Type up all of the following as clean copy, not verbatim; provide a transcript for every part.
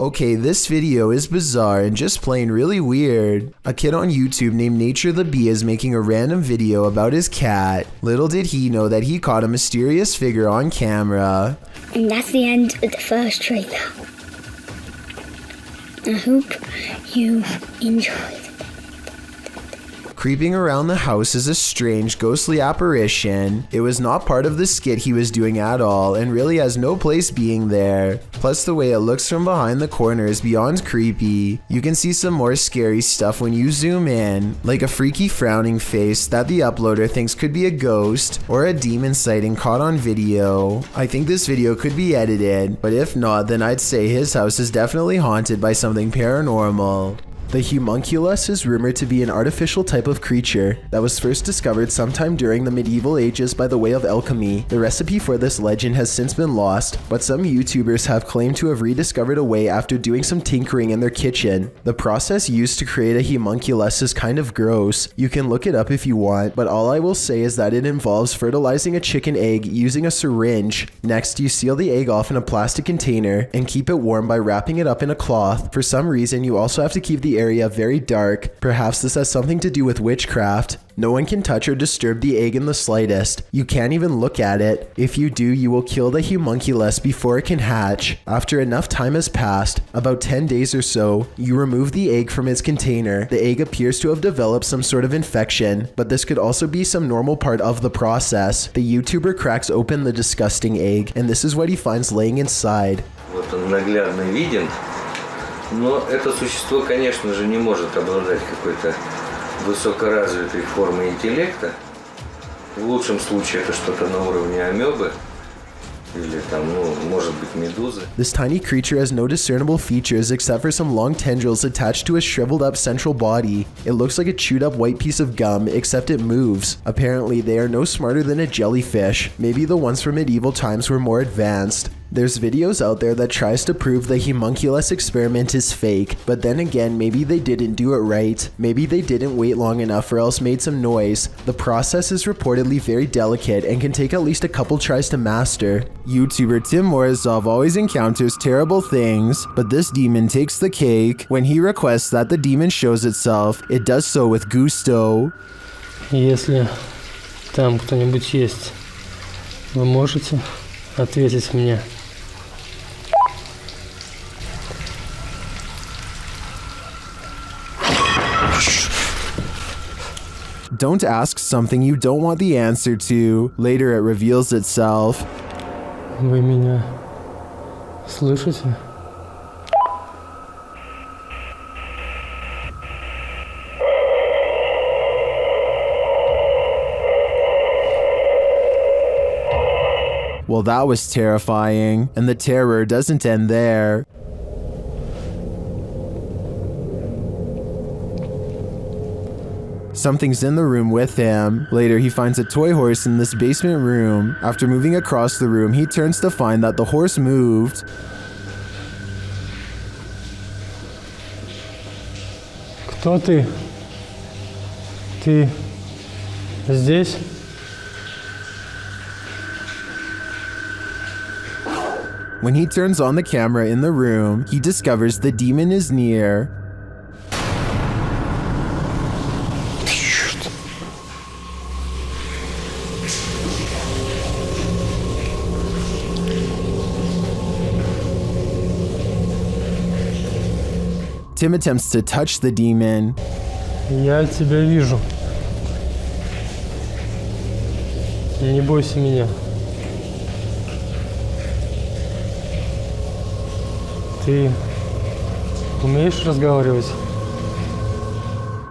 Okay, this video is bizarre and just plain really weird. A kid on YouTube named Nature the Bee is making a random video about his cat. Little did he know that he caught a mysterious figure on camera. And that's the end of the first trailer. I hope you enjoyed. Creeping around the house is a strange, ghostly apparition. It was not part of the skit he was doing at all and really has no place being there. Plus the way it looks from behind the corner is beyond creepy. You can see some more scary stuff when you zoom in, like a freaky frowning face that the uploader thinks could be a ghost or a demon sighting caught on video. I think this video could be edited, but if not, then I'd say his house is definitely haunted by something paranormal. The homunculus is rumored to be an artificial type of creature that was first discovered sometime during the medieval ages by the way of alchemy. The recipe for this legend has since been lost, but some YouTubers have claimed to have rediscovered a way after doing some tinkering in their kitchen. The process used to create a homunculus is kind of gross. You can look it up if you want, but all I will say is that it involves fertilizing a chicken egg using a syringe. Next, you seal the egg off in a plastic container and keep it warm by wrapping it up in a cloth. For some reason, you also have to keep the area very dark. Perhaps this has something to do with witchcraft. No one can touch or disturb the egg in the slightest. You can't even look at it. If you do, you will kill the homunculus before it can hatch. After enough time has passed, about 10 days or so, you remove the egg from its container. The egg appears to have developed some sort of infection, but this could also be some normal part of the process. The YouTuber cracks open the disgusting egg, and this is what he finds laying inside. Вот он наглядно виден. Но это существо, конечно же, не может обладать какой-то высокоразвитой формой интеллекта. В лучшем случае это что-то на уровне амебы. Или там, может быть, медузы. This tiny creature has no discernible features except for some long tendrils attached to a shriveled up central body. It looks like a chewed up white piece of gum, except it moves. Apparently, they are no smarter than a jellyfish. Maybe the ones from medieval times were more advanced. There's videos out there that tries to prove the homunculus experiment is fake, but then again, maybe they didn't do it right. Maybe they didn't wait long enough or else made some noise. The process is reportedly very delicate and can take at least a couple tries to master. YouTuber Tim Morozov always encounters terrible things, but this demon takes the cake. When he requests that the demon shows itself, it does so with gusto. Если там кто-нибудь есть, вы можете ответить мне? Don't ask something you don't want the answer to. Later it reveals itself. Вы меня слышите? Well, that was terrifying, and the terror doesn't end there. Something's in the room with him. Later, he finds a toy horse in this basement room. After moving across the room, he turns to find that the horse moved. Кто ты? Ты здесь? When he turns on the camera in the room, he discovers the demon is near. Tim attempts to touch the demon. Я тебя вижу. Не бойся меня. Ты умеешь разговаривать?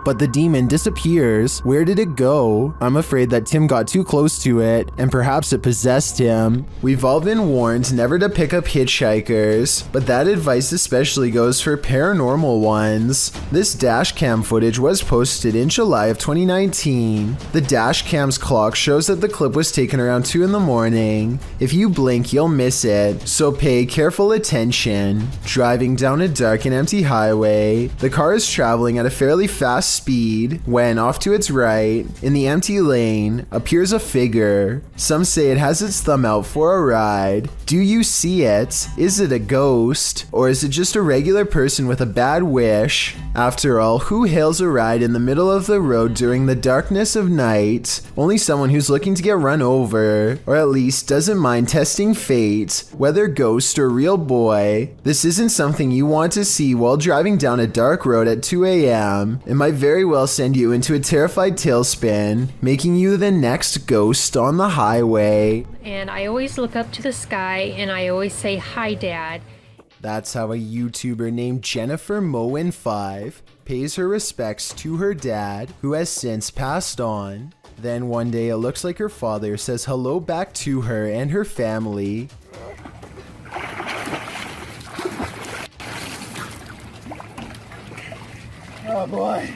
But the demon disappears. Where did it go? I'm afraid that Tim got too close to it, and perhaps it possessed him. We've all been warned never to pick up hitchhikers, but that advice especially goes for paranormal ones. This dash cam footage was posted in July of 2019. The dash cam's clock shows that the clip was taken around 2 in the morning. If you blink, you'll miss it, so pay careful attention. Driving down a dark and empty highway, the car is traveling at a fairly fast speed when, off to its right, in the empty lane, appears a figure. Some say it has its thumb out for a ride. Do you see it? Is it a ghost? Or is it just a regular person with a bad wish? After all, who hails a ride in the middle of the road during the darkness of night? Only someone who's looking to get run over, or at least doesn't mind testing fate, whether ghost or real boy. This isn't something you want to see while driving down a dark road at 2 a.m. It might very well send you into a terrified tailspin, making you the next ghost on the highway. And I always look up to the sky and I always say, "Hi, Dad." That's how a YouTuber named Jennifer Moen5 pays her respects to her dad, who has since passed on. Then one day it looks like her father says hello back to her and her family. Oh boy.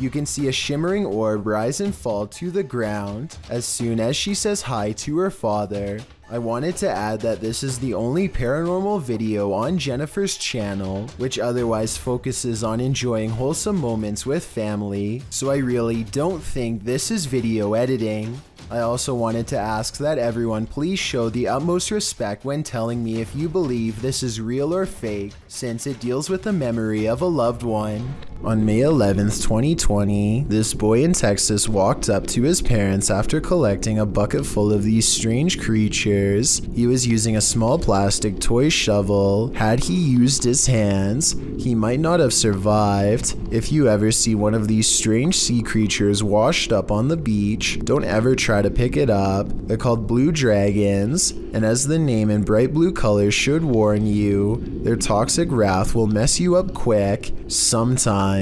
You can see a shimmering orb rise and fall to the ground as soon as she says hi to her father. I wanted to add that this is the only paranormal video on Jennifer's channel, which otherwise focuses on enjoying wholesome moments with family, so I really don't think this is video editing. I also wanted to ask that everyone please show the utmost respect when telling me if you believe this is real or fake, since it deals with the memory of a loved one. On May 11th, 2020, this boy in Texas walked up to his parents after collecting a bucket full of these strange creatures. He was using a small plastic toy shovel. Had he used his hands, he might not have survived. If you ever see one of these strange sea creatures washed up on the beach, don't ever try to pick it up. They're called blue dragons, and as the name in bright blue colors should warn you, their toxic wrath will mess you up quick, sometimes.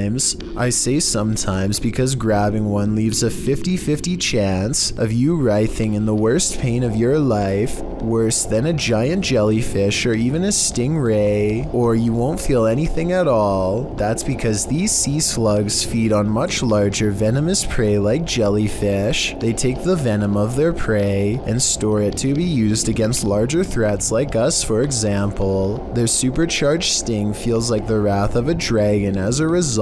I say sometimes because grabbing one leaves a 50-50 chance of you writhing in the worst pain of your life, worse than a giant jellyfish or even a stingray, or you won't feel anything at all. That's because these sea slugs feed on much larger venomous prey like jellyfish. They take the venom of their prey and store it to be used against larger threats like us, for example. Their supercharged sting feels like the wrath of a dragon as a result,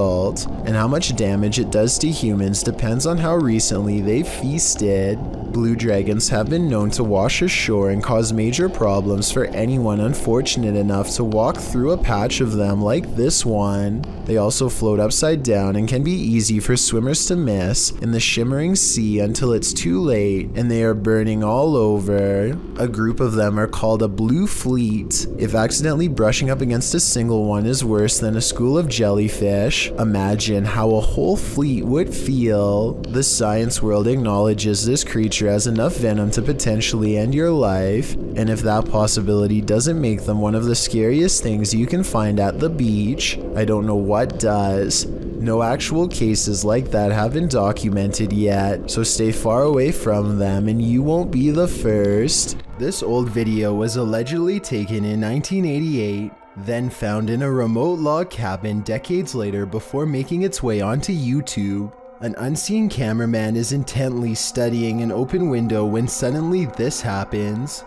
and how much damage it does to humans depends on how recently they've feasted. Blue dragons have been known to wash ashore and cause major problems for anyone unfortunate enough to walk through a patch of them like this one. They also float upside down and can be easy for swimmers to miss in the shimmering sea until it's too late and they are burning all over. A group of them are called a blue fleet. If accidentally brushing up against a single one is worse than a school of jellyfish, imagine how a whole fleet would feel. The science world acknowledges this creature has enough venom to potentially end your life, and if that possibility doesn't make them one of the scariest things you can find at the beach, I don't know what does. No actual cases like that have been documented yet, so stay far away from them and you won't be the first. This old video was allegedly taken in 1988, then found in a remote log cabin decades later before making its way onto YouTube. An unseen cameraman is intently studying an open window when suddenly this happens.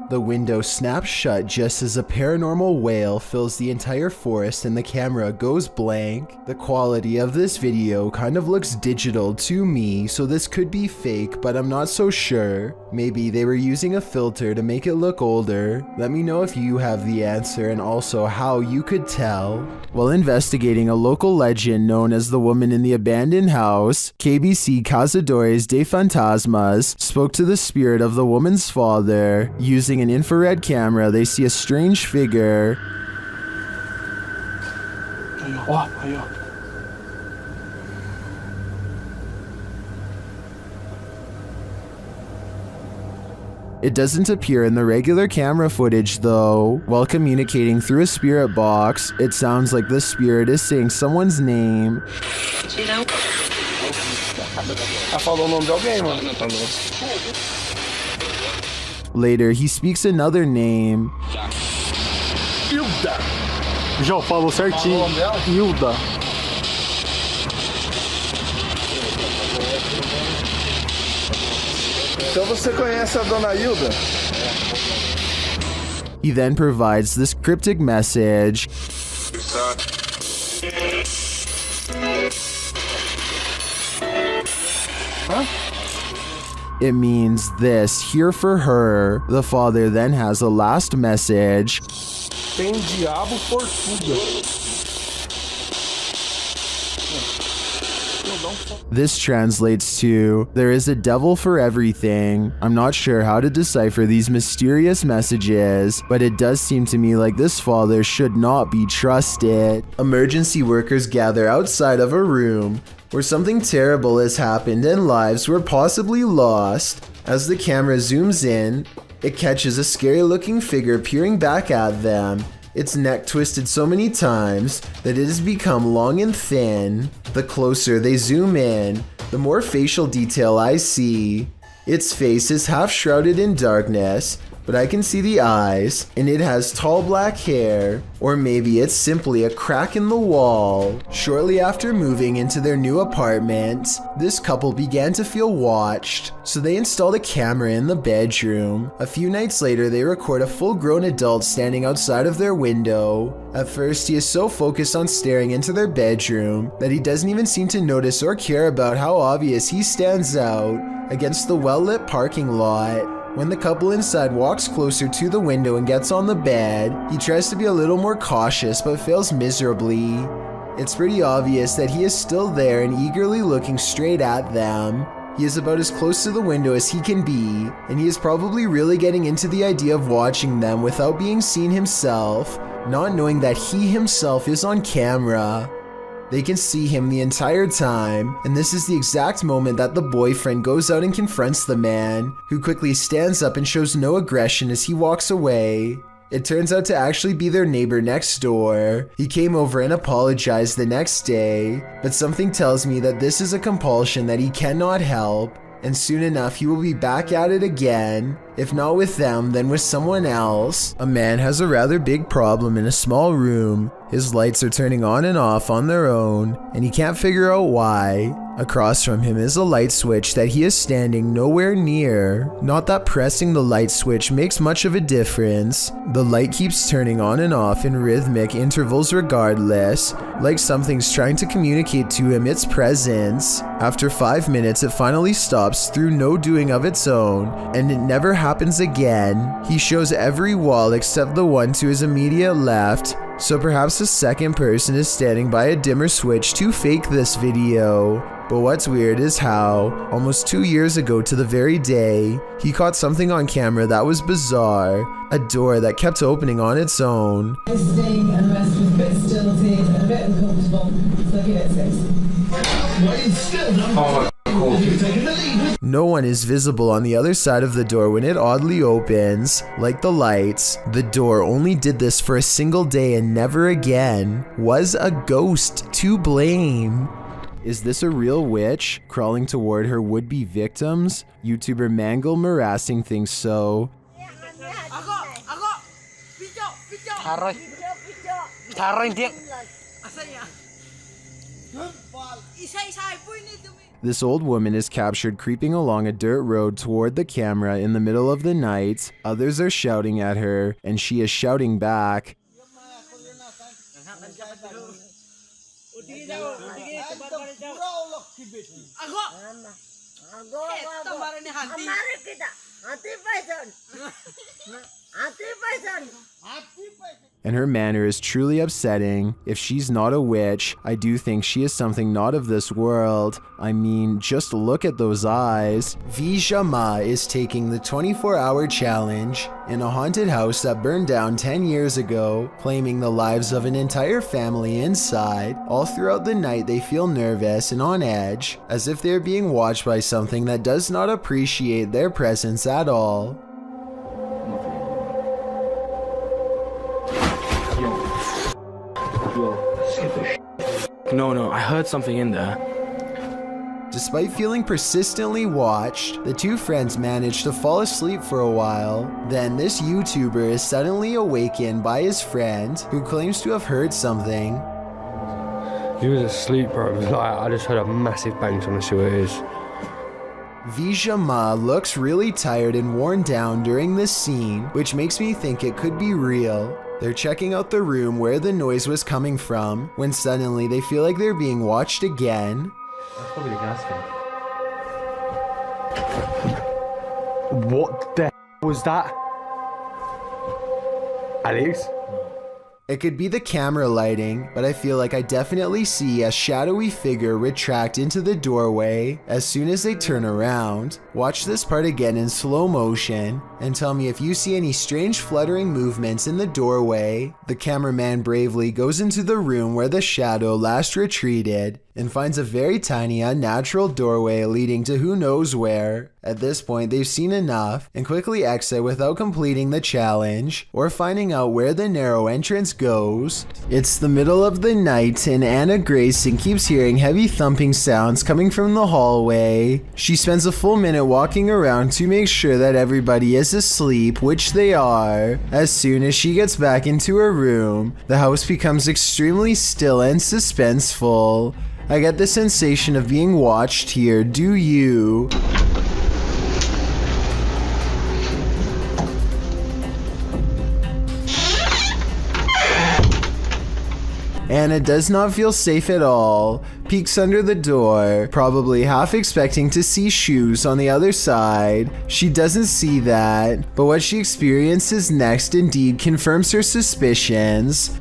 The window snaps shut just as a paranormal wail fills the entire forest and the camera goes blank. The quality of this video kind of looks digital to me, so this could be fake, but I'm not so sure. Maybe they were using a filter to make it look older. Let me know if you have the answer and also how you could tell. While investigating a local legend known as the woman in the abandoned house, KBC Cazadores de Fantasmas spoke to the spirit of the woman's father. Using an infrared camera, they see a strange figure. It doesn't appear in the regular camera footage though. While communicating through a spirit box, it sounds like the spirit is saying someone's name. Later, he speaks another name. Hilda. Já falou certinho. Hilda. Então você conhece a dona Hilda? He then provides this cryptic message. It means this, here for her. The father then has a last message. Tem diabo portuga. This translates to, there is a devil for everything. I'm not sure how to decipher these mysterious messages, but it does seem to me like this father should not be trusted. Emergency workers gather outside of a room where something terrible has happened and lives were possibly lost. As the camera zooms in, it catches a scary looking figure peering back at them. Its neck twisted so many times that it has become long and thin. The closer they zoom in, the more facial detail I see. Its face is half shrouded in darkness, but I can see the eyes, and it has tall black hair, or maybe it's simply a crack in the wall. Shortly after moving into their new apartment, this couple began to feel watched, so they installed a camera in the bedroom. A few nights later, they record a full-grown adult standing outside of their window. At first, he is so focused on staring into their bedroom that he doesn't even seem to notice or care about how obvious he stands out against the well-lit parking lot. When the couple inside walks closer to the window and gets on the bed, he tries to be a little more cautious but fails miserably. It's pretty obvious that he is still there and eagerly looking straight at them. He is about as close to the window as he can be, and he is probably really getting into the idea of watching them without being seen himself, not knowing that he himself is on camera. They can see him the entire time, and this is the exact moment that the boyfriend goes out and confronts the man, who quickly stands up and shows no aggression as he walks away. It turns out to actually be their neighbor next door. He came over and apologized the next day, but something tells me that this is a compulsion that he cannot help, and soon enough he will be back at it again. If not with them, then with someone else. A man has a rather big problem in a small room. His lights are turning on and off on their own, and he can't figure out why. Across from him is a light switch that he is standing nowhere near. Not that pressing the light switch makes much of a difference. The light keeps turning on and off in rhythmic intervals regardless, like something's trying to communicate to him its presence. After 5 minutes, it finally stops through no doing of its own, and it never happens again. He shows every wall except the one to his immediate left, so perhaps a second person is standing by a dimmer switch to fake this video. But what's weird is how, almost 2 years ago to the very day, he caught something on camera that was bizarre. A door that kept opening on its own. No one is visible on the other side of the door when it oddly opens. Like the lights, the door only did this for a single day and never again. Was a ghost to blame? Is this a real witch crawling toward her would-be victims? YouTuber Mangle Marassing thinks so. This old woman is captured creeping along a dirt road toward the camera in the middle of the night. Others are shouting at her, and she is shouting back. And her manner is truly upsetting. If she's not a witch, I do think she is something not of this world. I mean, just look at those eyes. Vijama is taking the 24-hour challenge in a haunted house that burned down 10 years ago, claiming the lives of an entire family inside. All throughout the night, they feel nervous and on edge, as if they're being watched by something that does not appreciate their presence at all. No, I heard something in there. Despite feeling persistently watched, the two friends manage to fall asleep for a while. Then this YouTuber is suddenly awakened by his friend, who claims to have heard something. He was asleep, bro. Like, I just heard a massive bang, so I'm gonna see what it is. Vijama looks really tired and worn down during this scene, which makes me think it could be real. They're checking out the room where the noise was coming from, when suddenly they feel like they're being watched again. That's probably the gas fan. What the was that? Alex? It could be the camera lighting, but I feel like I definitely see a shadowy figure retract into the doorway as soon as they turn around. Watch this part again in slow motion and tell me if you see any strange fluttering movements in the doorway. The cameraman bravely goes into the room where the shadow last retreated and finds a very tiny unnatural doorway leading to who knows where. At this point, they've seen enough and quickly exit without completing the challenge or finding out where the narrow entrance goes. It's the middle of the night and Anna Grayson keeps hearing heavy thumping sounds coming from the hallway. She spends a full minute walking around to make sure that everybody is asleep, which they are. As soon as she gets back into her room, the house becomes extremely still and suspenseful. I get the sensation of being watched here, do you? Anna does not feel safe at all, peeks under the door, probably half expecting to see shoes on the other side. She doesn't see that, but what she experiences next indeed confirms her suspicions.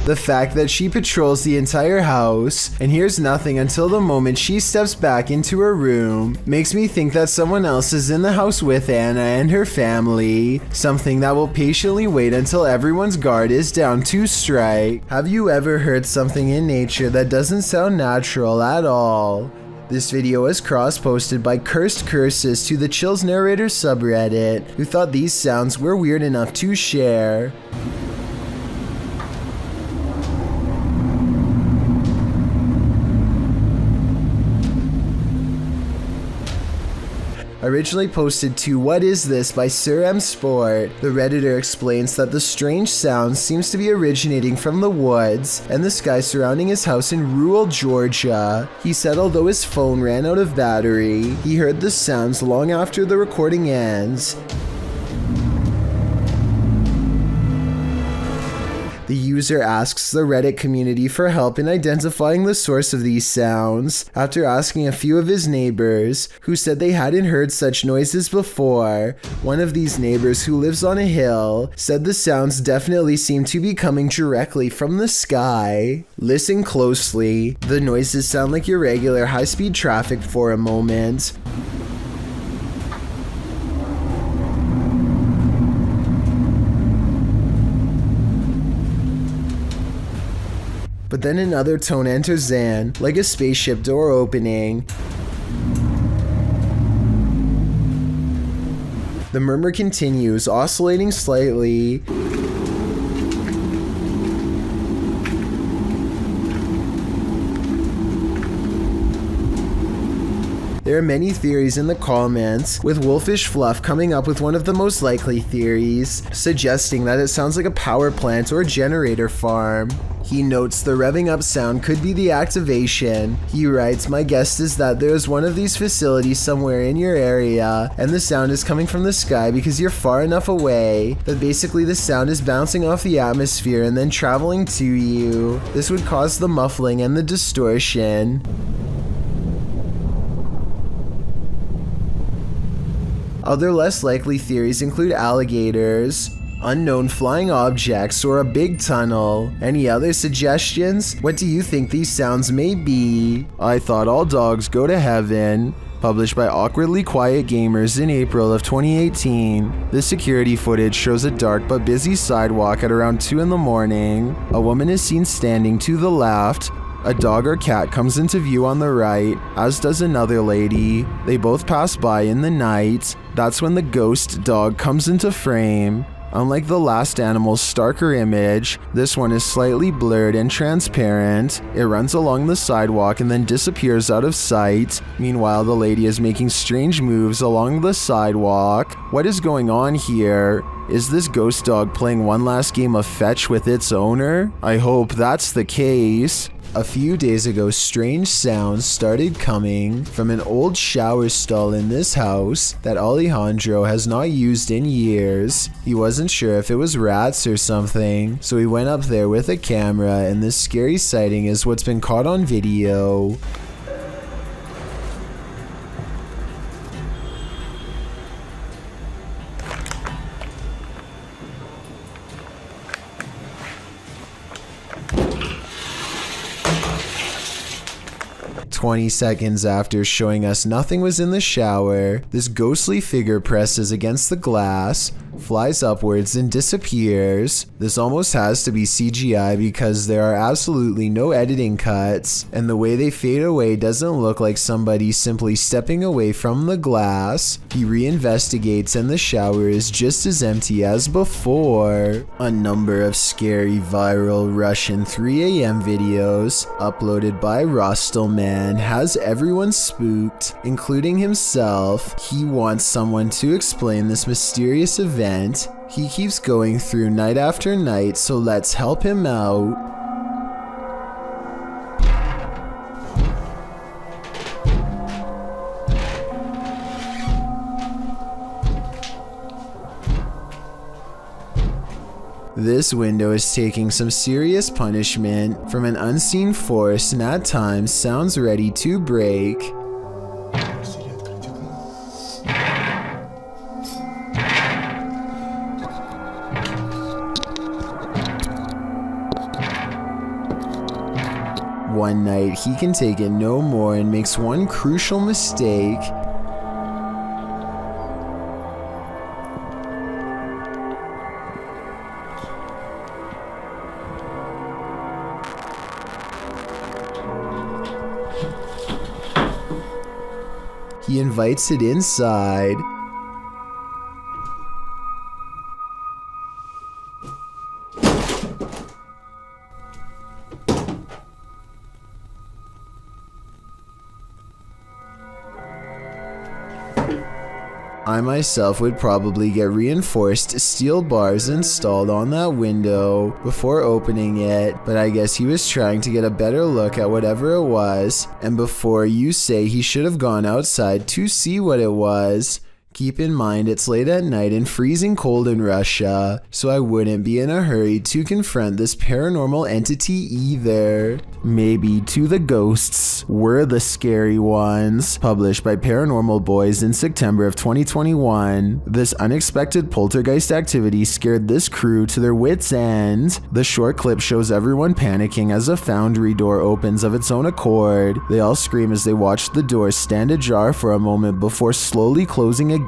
The fact that she patrols the entire house and hears nothing until the moment she steps back into her room makes me think that someone else is in the house with Anna and her family, something that will patiently wait until everyone's guard is down to strike. Have you ever heard something in nature that doesn't sound natural at all? This video was cross-posted by Cursed Curses to the Chills Narrator subreddit, who thought these sounds were weird enough to share. Originally posted to What Is This by Sir M Sport, the Redditor explains that the strange sound seems to be originating from the woods and the sky surrounding his house in rural Georgia. He said although his phone ran out of battery, he heard the sounds long after the recording ends. The user asks the Reddit community for help in identifying the source of these sounds, after asking a few of his neighbors, who said they hadn't heard such noises before. One of these neighbors, who lives on a hill, said the sounds definitely seem to be coming directly from the sky. Listen closely. The noises sound like irregular high-speed traffic for a moment. But then another tone enters in, like a spaceship door opening. The murmur continues, oscillating slightly. There are many theories in the comments, with Wolfish Fluff coming up with one of the most likely theories, suggesting that it sounds like a power plant or generator farm. He notes the revving up sound could be the activation. He writes, "My guess is that there's one of these facilities somewhere in your area, and the sound is coming from the sky because you're far enough away that basically the sound is bouncing off the atmosphere and then traveling to you. This would cause the muffling and the distortion." Other less likely theories include alligators, unknown flying objects, or a big tunnel. Any other suggestions? What do you think these sounds may be? I Thought All Dogs Go to Heaven, published by Awkwardly Quiet Gamers in April of 2018. This security footage shows a dark but busy sidewalk at around 2 in the morning. A woman is seen standing to the left. A dog or cat comes into view on the right, as does another lady. They both pass by in the night. That's when the ghost dog comes into frame. Unlike the last animal's starker image, this one is slightly blurred and transparent. It runs along the sidewalk and then disappears out of sight. Meanwhile, the lady is making strange moves along the sidewalk. What is going on here? Is this ghost dog playing one last game of fetch with its owner? I hope that's the case. A few days ago, strange sounds started coming from an old shower stall in this house that Alejandro has not used in years. He wasn't sure if it was rats or something, so he went up there with a camera, and this scary sighting is what's been caught on video. "20 seconds after showing us nothing was in the shower, this ghostly figure presses against the glass, flies upwards and disappears. This almost has to be CGI because there are absolutely no editing cuts, and the way they fade away doesn't look like somebody simply stepping away from the glass. He reinvestigates and the shower is just as empty as before." A number of scary viral Russian 3 a.m. videos uploaded by Rostelman has everyone spooked, including himself. He wants someone to explain this mysterious event. He keeps going through night after night, so let's help him out. This window is taking some serious punishment from an unseen force and at times sounds ready to break. One night, he can take it no more and makes one crucial mistake. He invites it inside. I myself would probably get reinforced steel bars installed on that window before opening it, but I guess he was trying to get a better look at whatever it was, and before you say he should have gone outside to see what it was, keep in mind it's late at night and freezing cold in Russia, so I wouldn't be in a hurry to confront this paranormal entity either. Maybe To the Ghosts Were the Scary Ones, published by Paranormal Boys in September of 2021. This unexpected poltergeist activity scared this crew to their wits' end. The short clip shows everyone panicking as a foundry door opens of its own accord. They all scream as they watch the door stand ajar for a moment before slowly closing again.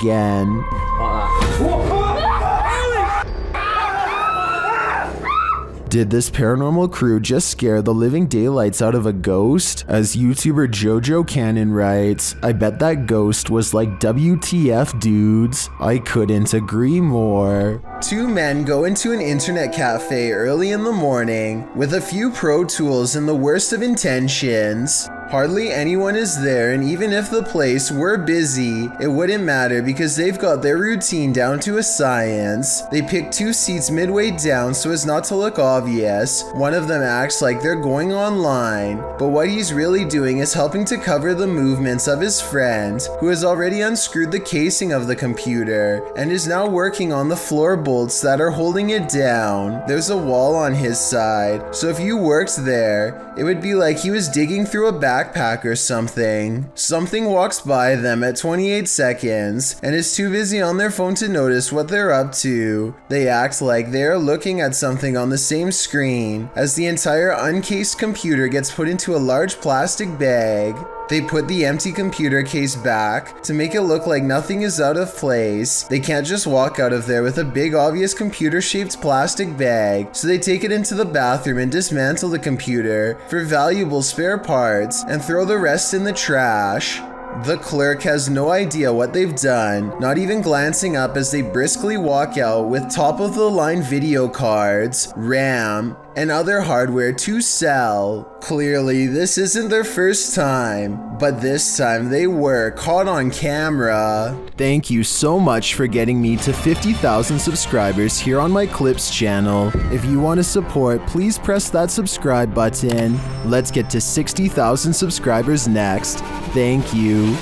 Did this paranormal crew just scare the living daylights out of a ghost? As YouTuber Jojo Cannon writes, I bet that ghost was like WTF dudes. I couldn't agree more. Two men go into an internet cafe early in the morning with a few pro tools and the worst of intentions. Hardly anyone is there, and even if the place were busy, it wouldn't matter because they've got their routine down to a science. They pick two seats midway down so as not to look obvious. One of them acts like they're going online, but what he's really doing is helping to cover the movements of his friend, who has already unscrewed the casing of the computer and is now working on the floor bolts that are holding it down. There's a wall on his side, so if you worked there, it would be like he was digging through a backpack or something. Something walks by them at 28 seconds and is too busy on their phone to notice what they're up to. They act like they are looking at something on the same screen as the entire uncased computer gets put into a large plastic bag. They put the empty computer case back to make it look like nothing is out of place. They can't just walk out of there with a big obvious computer-shaped plastic bag, so they take it into the bathroom and dismantle the computer for valuable spare parts and throw the rest in the trash. The clerk has no idea what they've done, not even glancing up as they briskly walk out with top-of-the-line video cards, RAM, and other hardware to sell. Clearly, this isn't their first time, but this time they were caught on camera. Thank you so much for getting me to 50,000 subscribers here on my Clips channel. If you want to support, please press that subscribe button. Let's get to 60,000 subscribers next. Thank you.